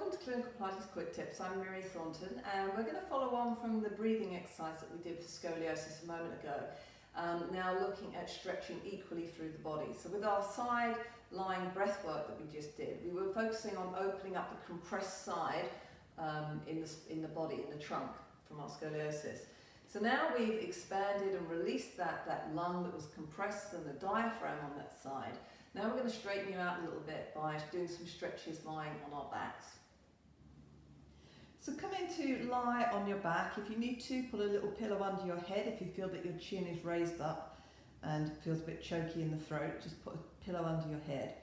welcome to Clinical Pilates Quick Tips. I'm Mary Thornton and we're going to follow on from the breathing exercise that we did for scoliosis a moment ago. Now looking at stretching equally through the body. So with our side lying breath work that we just did, we were focusing on opening up the compressed side in the body, in the trunk from our scoliosis. So now we've expanded and released that lung that was compressed and the diaphragm on that side. Now we're going to straighten you out a little bit by doing some stretches lying on our backs. So come in to lie on your back. If you need to, put a little pillow under your head if you feel that your chin is raised up and feels a bit choky in the throat. Just put a pillow under your head.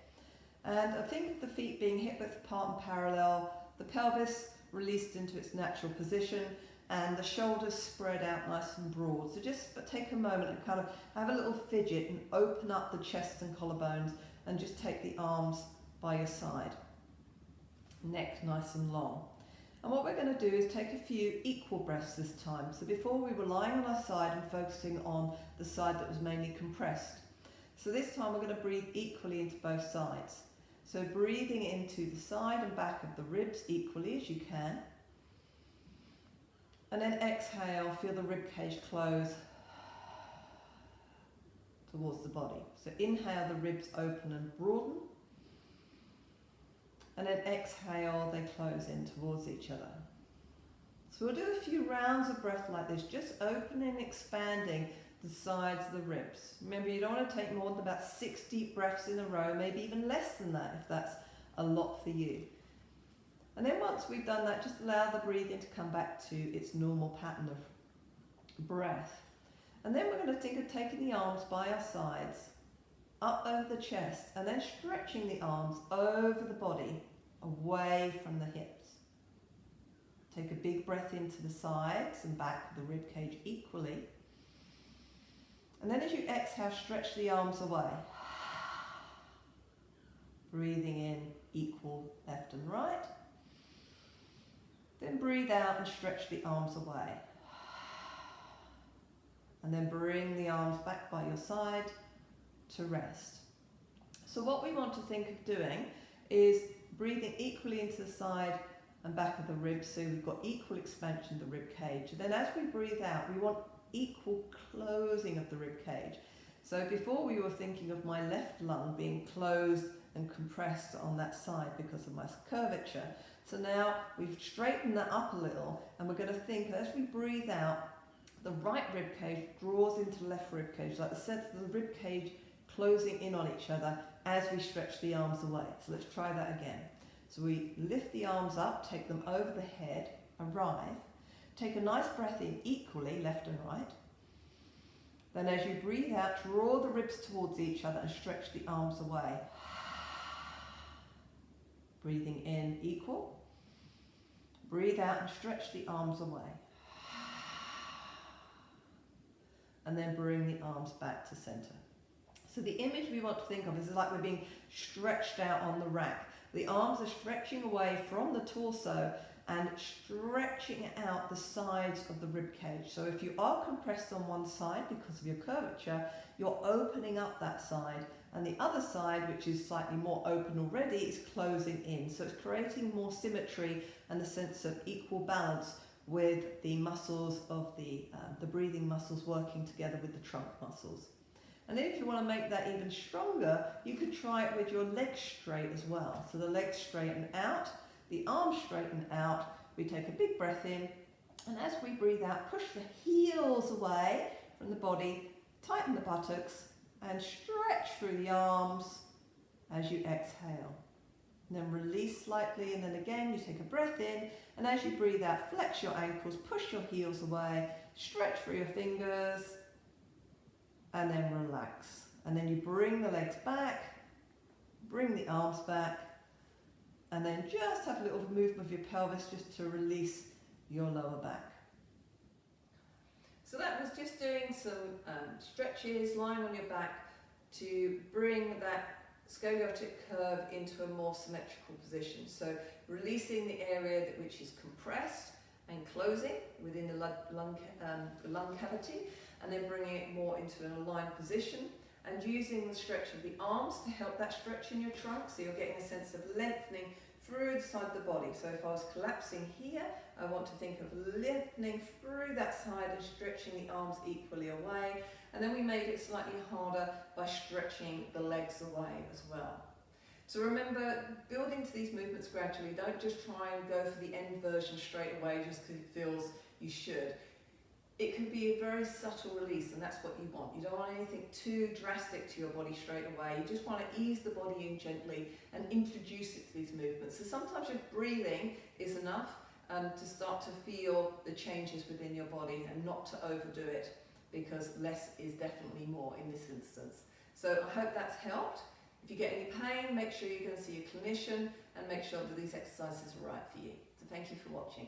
And I think of the feet being hip width apart and parallel, the pelvis released into its natural position, and the shoulders spread out nice and broad. So just take a moment and kind of have a little fidget and open up the chest and collarbones and just take the arms by your side. Neck nice and long. And what we're going to do is take a few equal breaths this time. So before we were lying on our side and focusing on the side that was mainly compressed. So this time we're going to breathe equally into both sides. So breathing into the side and back of the ribs equally as you can. And then exhale, feel the rib cage close towards the body. So inhale, the ribs open and broaden. And then exhale, they close in towards each other. So we'll do a few rounds of breath like this, just opening and expanding the sides of the ribs. Remember, you don't want to take more than about 6 deep breaths in a row, maybe even less than that if that's a lot for you. And then once we've done that, just allow the breathing to come back to its normal pattern of breath. And then we're going to think of taking the arms by our sides, up over the chest, and then stretching the arms over the body, away from the hips. Take a big breath into the sides and back of the rib cage equally. And then as you exhale, stretch the arms away. Breathing in equal left and right. Then breathe out and stretch the arms away. And then bring the arms back by your side to rest. So what we want to think of doing is breathing equally into the side and back of the ribs, so we've got equal expansion of the rib cage. And then as we breathe out, we want equal closing of the rib cage. So before we were thinking of my left lung being closed and compressed on that side because of my curvature. So now we've straightened that up a little, and we're going to think as we breathe out, the right rib cage draws into the left rib cage, like the sense of the rib cage closing in on each other as we stretch the arms away. So let's try that again. So we lift the arms up, take them over the head, arrive, take a nice breath in equally, left and right. Then as you breathe out, draw the ribs towards each other and stretch the arms away. Breathing in equal. Breathe out and stretch the arms away. And then bring the arms back to center. So the image we want to think of is like we're being stretched out on the rack. The arms are stretching away from the torso and stretching out the sides of the rib cage. So if you are compressed on one side because of your curvature, you're opening up that side, and the other side, which is slightly more open already, is closing in. So it's creating more symmetry and a sense of equal balance with the muscles of the breathing muscles working together with the trunk muscles. And then if you want to make that even stronger, you could try it with your legs straight as well. So the legs straighten out, the arms straighten out, we take a big breath in, and as we breathe out, push the heels away from the body, tighten the buttocks, and stretch through the arms as you exhale. And then release slightly, and then again you take a breath in, and as you breathe out, flex your ankles, push your heels away, stretch through your fingers, and then relax. And then you bring the legs back, bring the arms back, and then just have a little movement of your pelvis just to release your lower back. So that was just doing some stretches, lying on your back to bring that scoliotic curve into a more symmetrical position. So releasing the area which is compressed and closing within the lung cavity, and then bringing it more into an aligned position, and using the stretch of the arms to help that stretch in your trunk, so you're getting a sense of lengthening through the side of the body. So if I was collapsing here, I want to think of lifting through that side and stretching the arms equally away. And then we made it slightly harder by stretching the legs away as well. So remember, building to these movements gradually. Don't just try and go for the end version straight away just because it feels you should. It can be a very subtle release, and that's what you want. You don't want anything too drastic to your body straight away. You just want to ease the body in gently and introduce it to these movements. So sometimes just breathing is enough to start to feel the changes within your body and not to overdo it, because less is definitely more in this instance. So I hope that's helped. If you get any pain, make sure you go and see your clinician and make sure that these exercises are right for you. So thank you for watching.